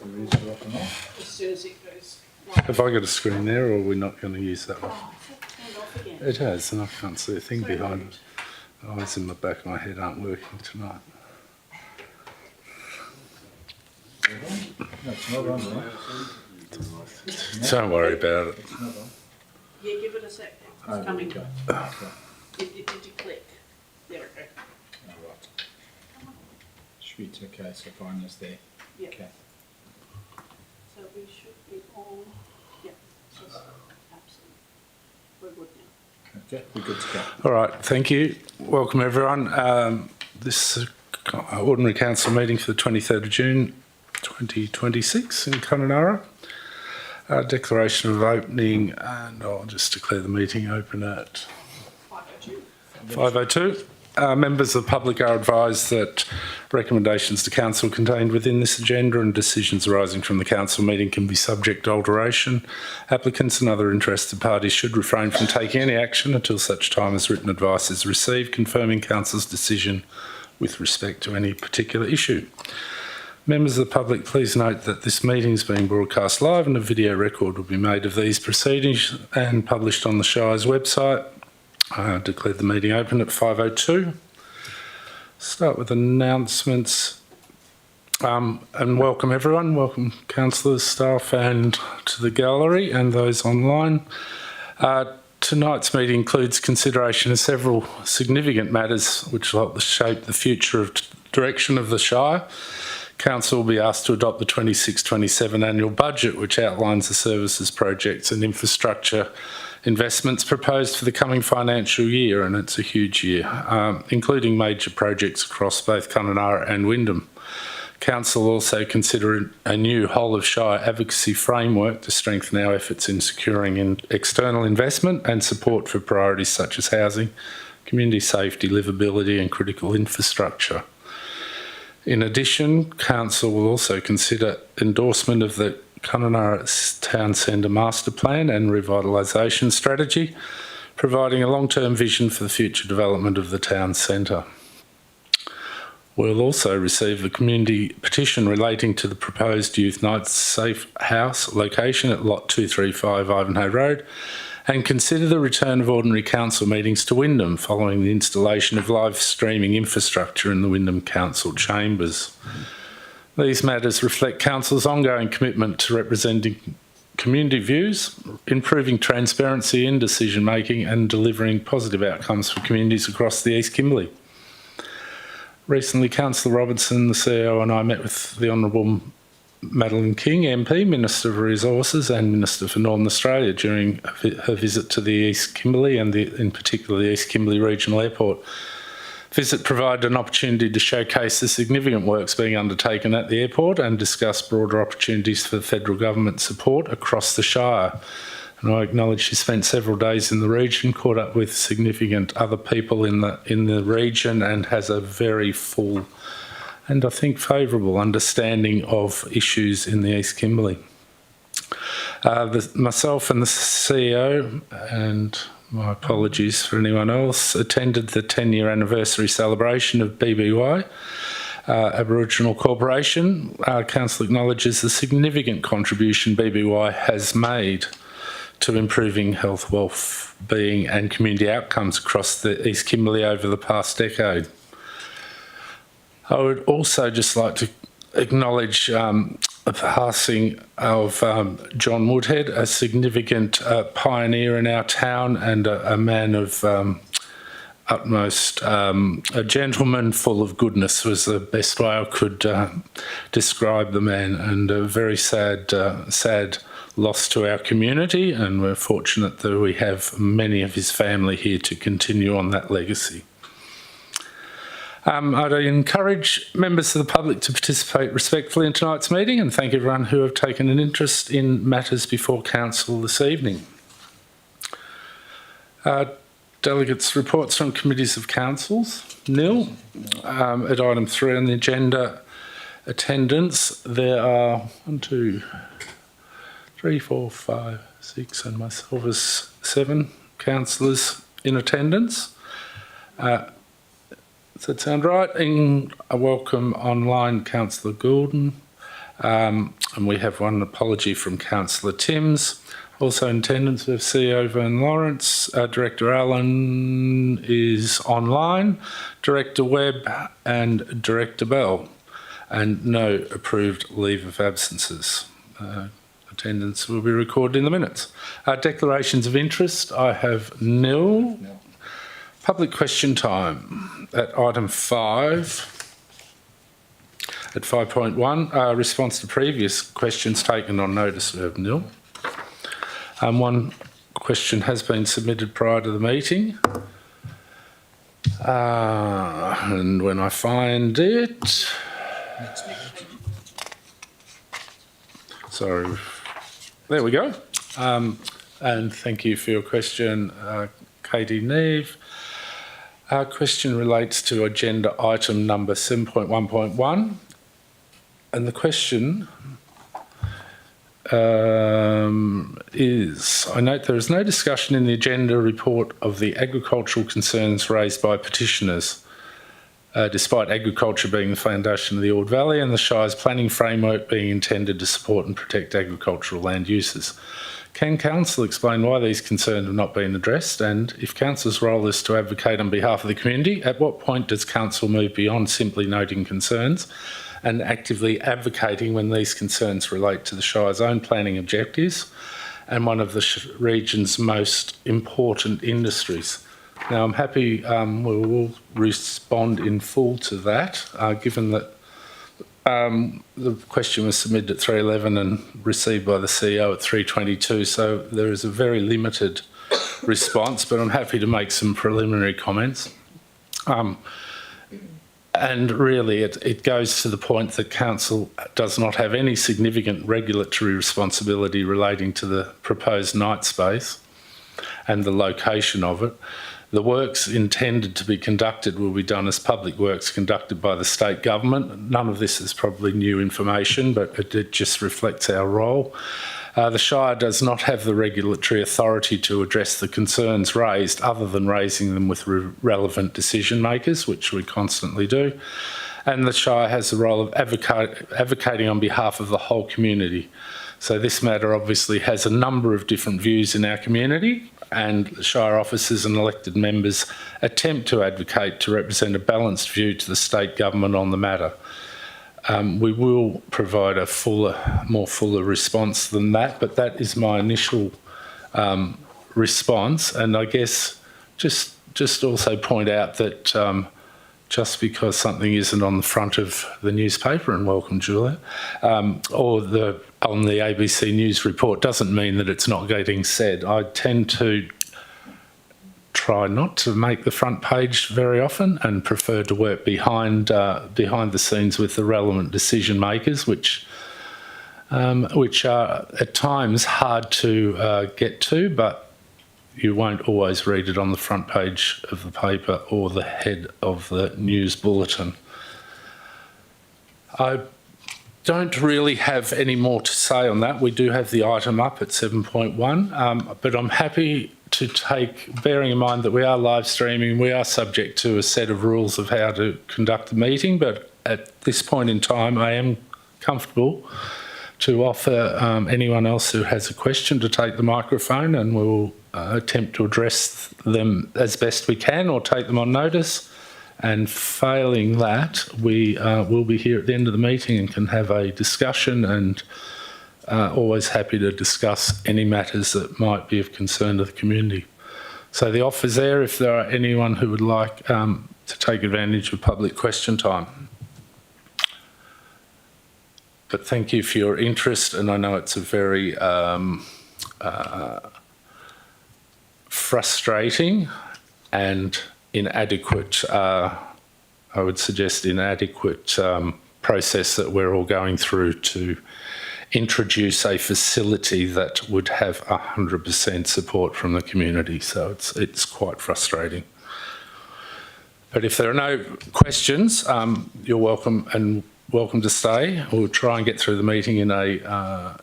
the reason off and off. As soon as it goes. Have I got a screen there, or are we not going to use that one? Oh, it's turned off again. It has, and I can't see a thing So behind rude. it. The eyes in the back of my head aren't working tonight. No, it's not on there. Don't worry about it. It's not on. Yeah, give it a sec. Oh, It's coming. okay. Did you click? There we go. Oh, right. Sweet, okay, so fine is there. Yeah. Okay. So we should be on. Yeah. So absolutely. We're good now. Okay, we're good to go. All right, thank you. Welcome, everyone. This is ordinary council meeting for the 23rd of June 2026 in Kununurra. Declaration of opening, and I'll just declare the meeting open at 502. 5:02. Members of the public are advised that recommendations to council contained within this agenda and decisions arising from the council meeting can be subject to alteration. Applicants and other interested parties should refrain from taking any action until such time as written advice is received confirming council's decision with respect to any particular issue. Members of the public, please note that this meeting is being broadcast live and a video record will be made of these proceedings and published on the Shire's website. I declare the meeting open at 5:02. Start with announcements. And welcome everyone. Welcome councillors, staff and to the gallery and those online. Tonight's meeting includes consideration of several significant matters which will help shape the future of direction of the Shire. Council will be asked to adopt the 26-27 annual budget, which outlines the services, projects and infrastructure investments proposed for the coming financial year, and it's a huge year, including major projects across both Kununurra and Wyndham. Council will also consider a new whole of Shire advocacy framework to strengthen our efforts in securing external investment and support for priorities such as housing, community safety, livability and critical infrastructure. In addition, Council will also consider endorsement of the Kununurra Town Centre Master Plan and Revitalisation Strategy, providing a long-term vision for the future development of the town centre. We'll also receive the community petition relating to the proposed Youth Nights Safe House location at Lot 235 Ivanhoe Road, and consider the return of ordinary council meetings to Wyndham following the installation of live streaming infrastructure in the Wyndham Council chambers. These matters reflect Council's ongoing commitment to representing community views, improving transparency in decision making and delivering positive outcomes for communities across the East Kimberley. Recently, Councillor Robertson, the CEO, and I met with the Honourable Madeleine King, MP, Minister for Resources and Minister for Northern Australia during her visit to the East Kimberley and in particular the East Kimberley Regional Airport. Visit provided an opportunity to showcase the significant works being undertaken at the airport and discuss broader opportunities for federal government support across the Shire. And I acknowledge she spent several days in the region, caught up with significant other people in the region and has a very full and I think favourable understanding of issues in the East Kimberley. Myself and the CEO, and my apologies for anyone else, attended the 10-year anniversary celebration of BBY, Aboriginal Corporation. Council acknowledges the significant contribution BBY has made to improving health, well-being and community outcomes across the East Kimberley over the past decade. I would also just like to acknowledge the passing of John Woodhead, a significant pioneer in our town and a man of utmost, a gentleman full of goodness was the best way I could describe the man, and a very sad loss to our community, and we're fortunate that we have many of his family here to continue on that legacy. I'd encourage members of the public to participate respectfully in tonight's meeting and thank everyone who have taken an interest in matters before Council this evening. Delegates' reports from committees of councils, nil. At item 3 on the agenda, attendance, there are 1, 2, 3, 4, 5, 6 and myself as 7 councillors in attendance. Does that sound right? I welcome online Councillor Gordon, And we have one apology from Councillor Timms. Also in attendance, we have CEO Vern Lawrence. Director Allen is online, Director Webb and Director Bell. And no approved leave of absences. Attendance will be recorded in the minutes. Declarations of interest, I have nil. No. Public question time at item 5. At 5.1, response to previous questions taken on notice, we have nil. One question has been submitted prior to the meeting. And when I find it... Sorry. There we go. And thank you for your question, Katie Neve. Our question relates to agenda item number 7.1.1. And the question is, I note there is no discussion in the agenda report of the agricultural concerns raised by petitioners, despite agriculture being the foundation of the Ord Valley and the Shire's planning framework being intended to support and protect agricultural land uses. Can Council explain why these concerns have not been addressed, and if Council's role is to advocate on behalf of the community, at what point does Council move beyond simply noting concerns and actively advocating when these concerns relate to the Shire's own planning objectives and one of the region's most important industries? Now, I'm happy we will respond in full to that, given that the question was submitted at 3:11 and received by the CEO at 3:22, so there is a very limited response, but I'm happy to make some preliminary comments. And really, it goes to the point that Council does not have any significant regulatory responsibility relating to the proposed night space and the location of it. The works intended to be conducted will be done as public works conducted by the state government. None of this is probably new information, but it just reflects our role. The Shire does not have the regulatory authority to address the concerns raised other than raising them with relevant decision makers, which we constantly do. And the Shire has the role of advocating on behalf of the whole community. So this matter obviously has a number of different views in our community, and the Shire officers and elected members attempt to advocate to represent a balanced view to the state government on the matter. We will provide a more fuller response than that, but that is my initial response. And I guess just also point out that just because something isn't on the front of the newspaper, and welcome, Julia, or on the ABC News report doesn't mean that it's not getting said. I tend to try not to make the front page very often and prefer to work behind the scenes with the relevant decision makers, which are at times hard to get to, but you won't always read it on the front page of the paper or the head of the news bulletin. I don't really have any more to say on that. We do have the item up at 7.1, but I'm happy to take, bearing in mind that we are live streaming, we are subject to a set of rules of how to conduct the meeting, but at this point in time I am comfortable to offer anyone else who has a question to take the microphone, and we will attempt to address them as best we can or take them on notice. And failing that, we will be here at the end of the meeting and can have a discussion, and always happy to discuss any matters that might be of concern to the community. So the offer's there if there are anyone who would like to take advantage of public question time. But thank you for your interest, and I know it's a very frustrating and inadequate, I would suggest inadequate process that we're all going through to introduce a facility that would have 100% support from the community. So it's quite frustrating. But if there are no questions, you're welcome to stay. We'll try and get through the meeting in a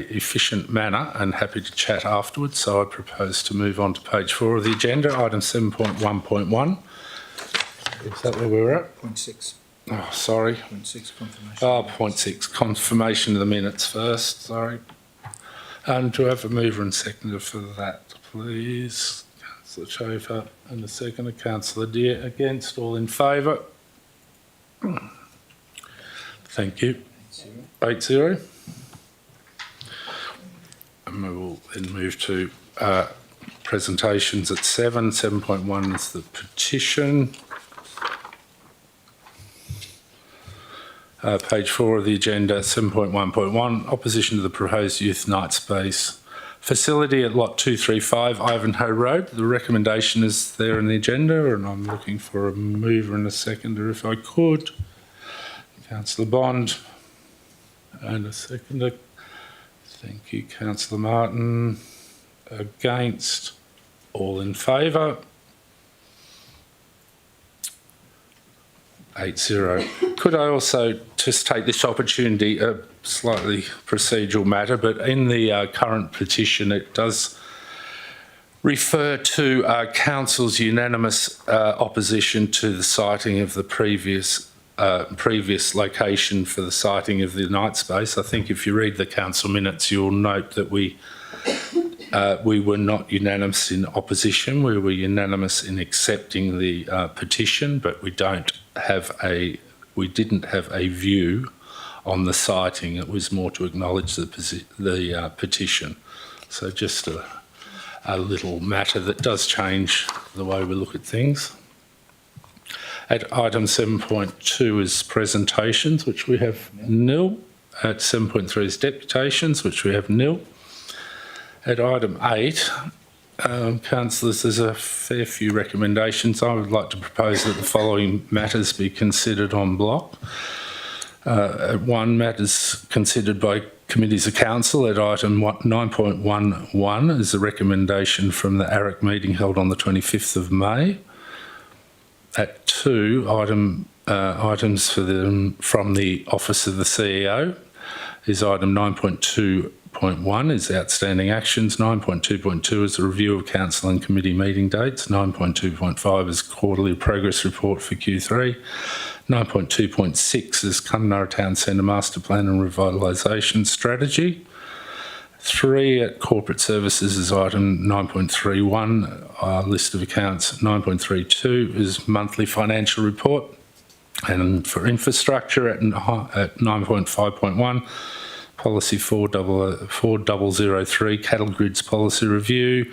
efficient manner, and happy to chat afterwards. So I propose to move on to page 4 of the agenda, item 7.1.1. Is that where we're at? Point 6. Oh, sorry. 0.6 confirmation. Oh, 0.6, confirmation of the minutes first, sorry. And do I have a mover and seconder for that, please? Councillor Schaefer and a seconder, Councillor Deere. Against, all in favour? Thank you. 8-0. And we will then move to presentations at 7. 7.1 is the petition. Page 4 of the agenda, 7.1.1, opposition to the proposed youth night space facility at lot 235 Ivanhoe Road. The recommendation is there in the agenda, and I'm looking for a mover and a seconder if I could. Councillor Bond and a seconder. Thank you, Councillor Martin. Against, all in favour? 8-0. Could I also just take this opportunity, a slightly procedural matter, but in the current petition it does refer to council's unanimous opposition to the siting of the previous location for the siting of the night space. I think if you read the council minutes, you'll note that we were not unanimous in opposition. We were unanimous in accepting the petition, but we didn't have a view on the siting. It was more to acknowledge the petition. So just a little matter that does change the way we look at things. At item 7.2 is presentations, which we have nil. At 7.3 is deputations, which we have nil. At item 8, councillors, there's a fair few recommendations. I would like to propose that the following matters be considered en bloc. 1, matters considered by committees of council. At item 9.11 is a recommendation from the AREC meeting held on the 25th of May. At 2, items from the Office of the CEO is item 9.2.1 is outstanding actions. 9.2.2 is a review of council and committee meeting dates. 9.2.5 is quarterly progress report for Q3. 9.2.6 is Kununurra Town Centre Master Plan and Revitalisation Strategy. 3 at corporate services is item 9.31, list of accounts. 9.32 is monthly financial report. And for infrastructure at 9.5.1, policy 4003, cattle grids policy review.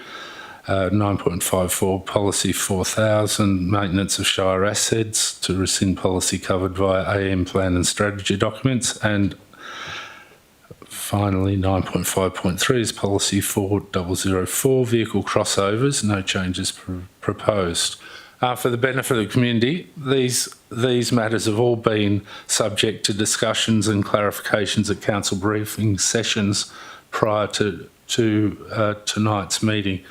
9.54, policy 4000, maintenance of Shire assets to rescind policy covered via AM plan and strategy documents. And finally, 9.5.3 is policy 4004, vehicle crossovers, no changes proposed. For the benefit of the community, these matters have all been subject to discussions and clarifications at council briefing sessions prior to tonight's meeting.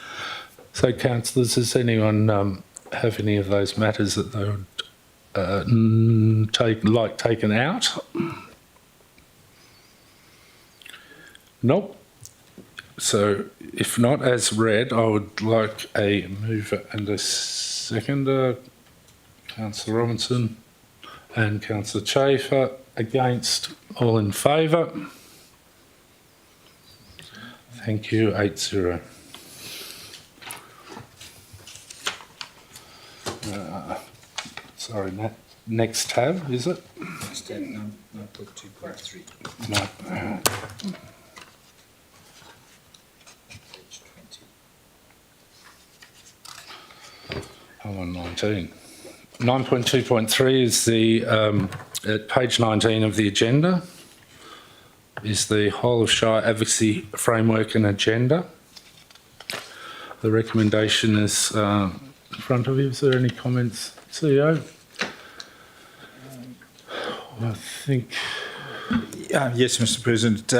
So, councillors, does anyone have any of those matters that they would like taken out? Nope. So, if not, as read, I would like a mover and a seconder. Councillor Robinson and Councillor Schaefer. Against, all in favour? Thank you, 8-0. Sorry, next tab, is it? Next tab, 9.2.3. No. Page 20. I'm on 19. 9.2.3 is the, at page 19 of the agenda, is the whole of Shire advocacy framework and agenda. The recommendation is in front of you. Is there any comments, CEO? I think... Yes, Mr. President.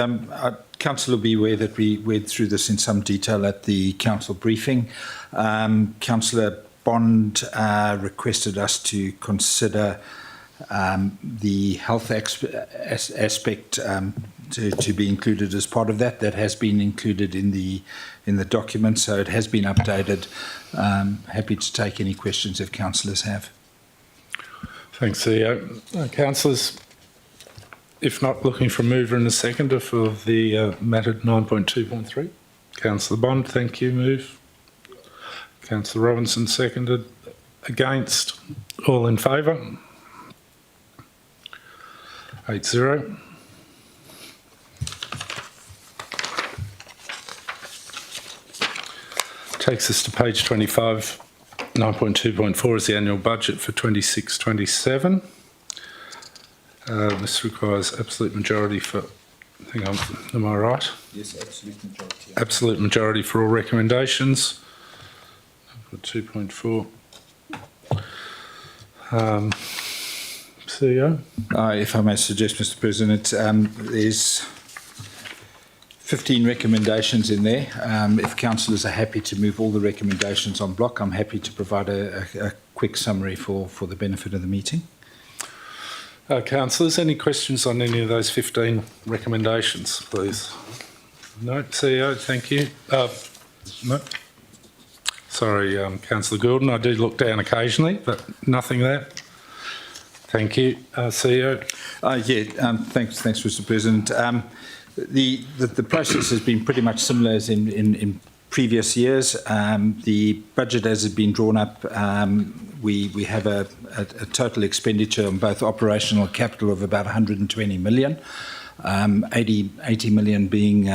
Council will be aware that we went through this in some detail at the council briefing. Councillor Bond requested us to consider the health aspect to be included as part of that. That has been included in the document, so it has been updated. Happy to take any questions if councillors have. Thanks, CEO. Councillors, if not, looking for a mover and a seconder for the matter 9.2.3. Councillor Bond, thank you. Move. Councillor Robinson, seconded. Against? All in favour? 8-0. Takes us to page 25. 9.2.4 is the annual budget for 26-27. This requires absolute majority for, hang on, am I right? Yes, absolute majority. Absolute majority for all recommendations. 2.4. CEO? If I may suggest, Mr. President, there's 15 recommendations in there. If councillors are happy to move all the recommendations on block, I'm happy to provide a quick summary for the benefit of the meeting. Councillors, any questions on any of those 15 recommendations, please? No, CEO, thank you. No. Sorry, Councillor Gordon, I do look down occasionally, but nothing there. Thank you. CEO? Thanks, Mr. President. The process has been pretty much similar as in previous years. The budget as it's been drawn up, we have a total expenditure on both operational and capital of about 120 million, 80 million being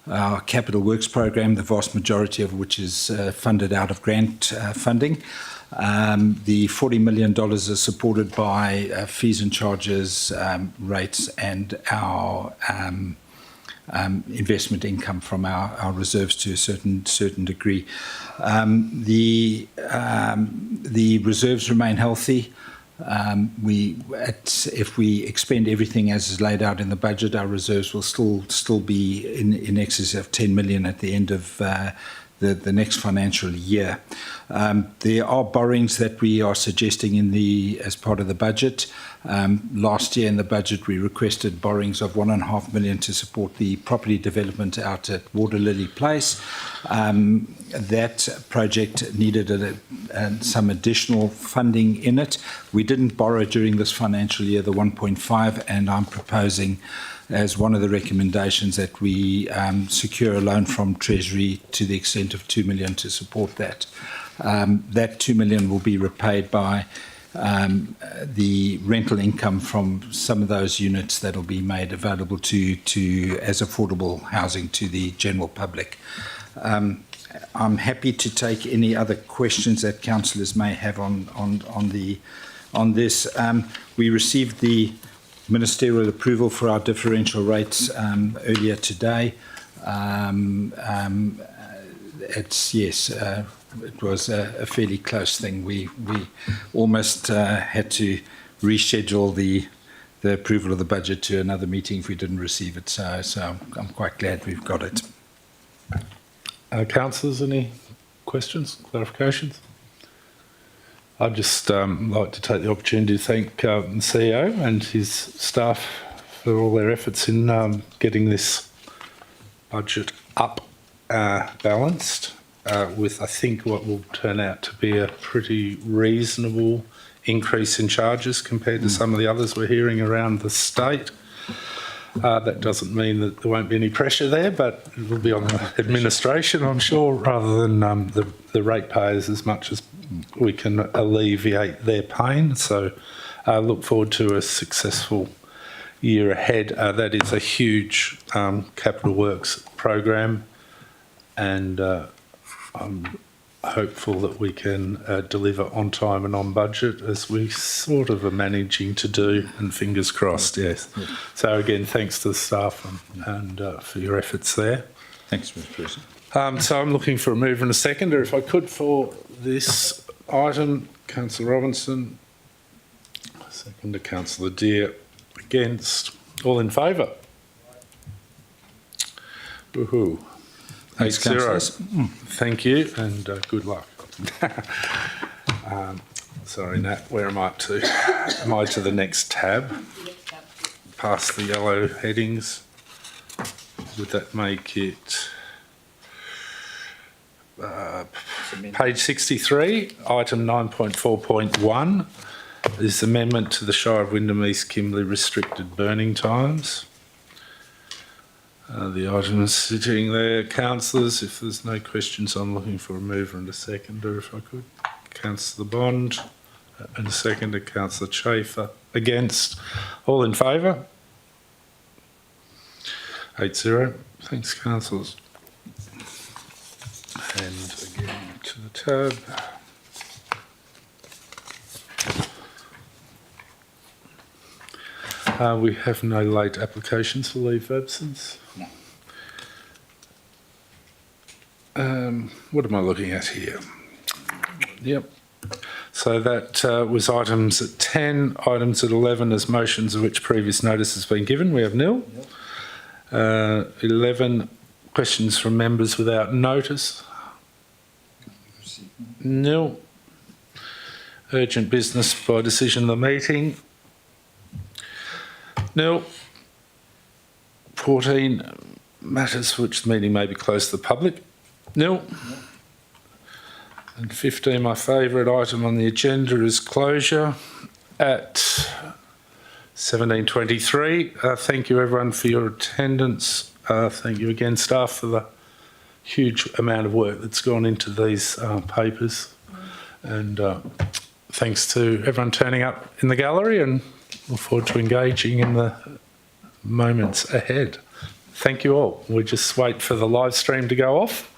our capital works program, the vast majority of which is funded out of grant funding. The $40 million is supported by fees and charges, rates, and our investment income from our reserves to a certain degree. The reserves remain healthy. If we expend everything as is laid out in the budget, our reserves will still be in excess of 10 million at the end of the next financial year. There are borrowings that we are suggesting as part of the budget. Last year in the budget, we requested borrowings of 1.5 million to support the property development out at Waterlily Place. That project needed some additional funding in it. We didn't borrow during this financial year the 1.5, and I'm proposing as one of the recommendations that we secure a loan from Treasury to the extent of 2 million to support that. That 2 million will be repaid by the rental income from some of those units that will be made available as affordable housing to the general public. I'm happy to take any other questions that councillors may have on this. We received the ministerial approval for our differential rates earlier today. It was a fairly close thing. We almost had to reschedule the approval of the budget to another meeting if we didn't receive it. So I'm quite glad we've got it. Councillors, any questions, clarifications? I'd just like to take the opportunity to thank the CEO and his staff for all their efforts in getting this budget up balanced with, I think, what will turn out to be a pretty reasonable increase in charges compared to some of the others we're hearing around the state. That doesn't mean that there won't be any pressure there, but it will be on the administration, I'm sure, rather than the ratepayers, as much as we can alleviate their pain. So I look forward to a successful year ahead. That is a huge capital works program, and I'm hopeful that we can deliver on time and on budget, as we sort of are managing to do, and fingers crossed, yes. So again, thanks to the staff and for your efforts there. Thanks, Mr. President. So I'm looking for a mover and a seconder, if I could, for this item. Councillor Robinson, seconder Councillor Deere. Against? All in favour? Woohoo. Thanks, 8-0. councillors. Thank you, and good luck. Sorry, Nat, where am I up to? Am I to the next tab? Past the yellow headings. Would that make it page 63, item 9.4.1, is amendment to the Shire of Wyndham East Kimberley restricted burning times. The item is sitting there. Councillors, if there's no questions, I'm looking for a mover and a seconder, if I could. Councillor Bond and a seconder, Councillor Schaefer. Against? All in favour? 8-0. Thanks, councillors. And again to the tab. We have no late applications for leave of absence. What am I looking at here? Yep. So that was items at 10, items at 11 as motions of which previous notice has been given. We have nil. 11 questions from members without notice. Nil. Urgent business by decision of the meeting. Nil. 14 matters for which the meeting may be closed to the public. Nil. And 15, my favourite item on the agenda is closure at 17:23. Thank you everyone for your attendance. Thank you again staff for the huge amount of work that's gone into these papers. And thanks to everyone turning up in the gallery, and look forward to engaging in the moments ahead. Thank you all. We just wait for the live stream to go off.